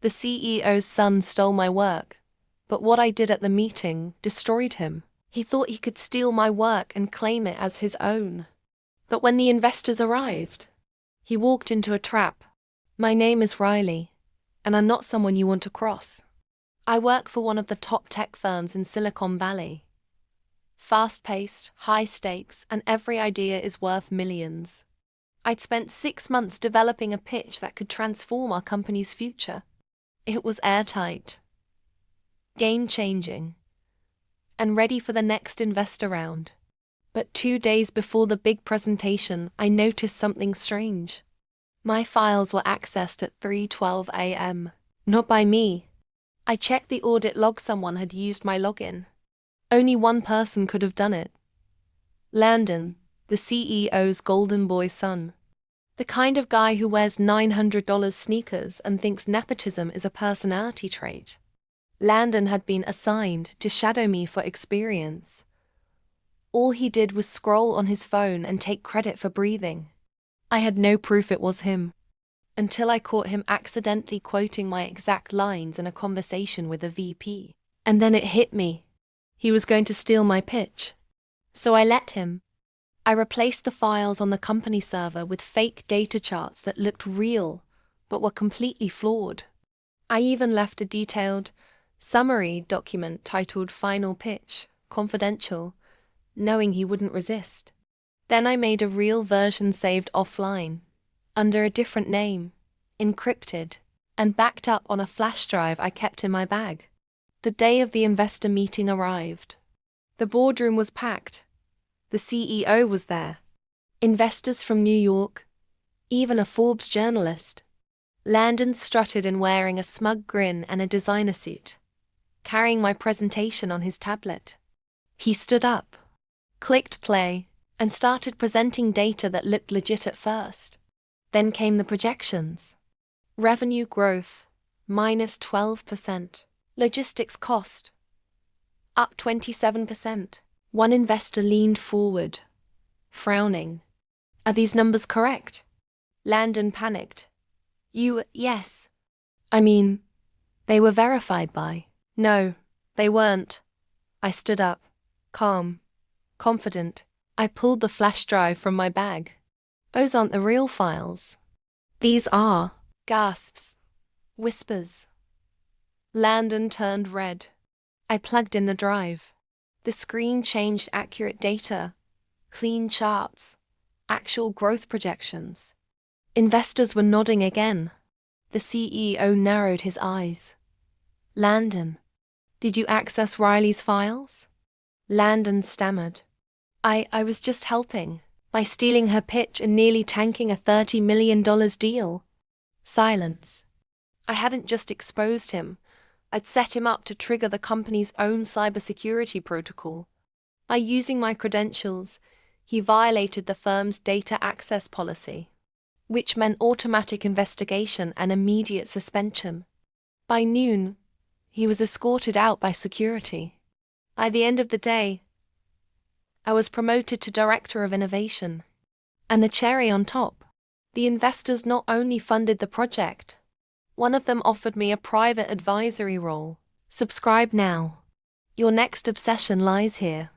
The CEO's son stole my work, but what I did at the meeting destroyed him. He thought he could steal my work and claim it as his own. But when the investors arrived, he walked into a trap. My name is Riley, and I'm not someone you want to cross. I work for one of the top tech firms in Silicon Valley. Fast-paced, high stakes, and every idea is worth millions. I'd spent 6 months developing a pitch that could transform our company's future. It was airtight, game-changing, and ready for the next investor round. But 2 days before the big presentation, I noticed something strange. My files were accessed at 3:12 a.m. Not by me. I checked the audit log. Someone had used my login. Only one person could have done it. Landon, the CEO's golden boy son. The kind of guy who wears $900 sneakers and thinks nepotism is a personality trait. Landon had been assigned to shadow me for experience. All he did was scroll on his phone and take credit for breathing. I had no proof it was him, until I caught him accidentally quoting my exact lines in a conversation with a VP. And then it hit me. He was going to steal my pitch. So I let him. I replaced the files on the company server with fake data charts that looked real, but were completely flawed. I even left a detailed summary document titled Final Pitch, Confidential, knowing he wouldn't resist. Then I made a real version saved offline, under a different name, encrypted, and backed up on a flash drive I kept in my bag. The day of the investor meeting arrived. The boardroom was packed. The CEO was there. Investors from New York, even a Forbes journalist. Landon strutted in wearing a smug grin and a designer suit, carrying my presentation on his tablet. He stood up, clicked play, and started presenting data that looked legit at first. Then came the projections. Revenue growth, -12%. Logistics cost, up 27%. One investor leaned forward, frowning. Are these numbers correct? Landon panicked. Yes. I mean, they were verified by. No, they weren't. I stood up, calm, confident. I pulled the flash drive from my bag. Those aren't the real files. These are. Gasps. Whispers. Landon turned red. I plugged in the drive. The screen changed accurate data, clean charts, actual growth projections. Investors were nodding again. The CEO narrowed his eyes. Landon, did you access Riley's files? Landon stammered. I was just helping, by stealing her pitch and nearly tanking a $30 million deal. Silence. I hadn't just exposed him. I'd set him up to trigger the company's own cybersecurity protocol. By using my credentials, he violated the firm's data access policy, which meant automatic investigation and immediate suspension. By noon, he was escorted out by security. By the end of the day, I was promoted to Director of Innovation. And the cherry on top, the investors not only funded the project, one of them offered me a private advisory role. Subscribe now. Your next obsession lies here.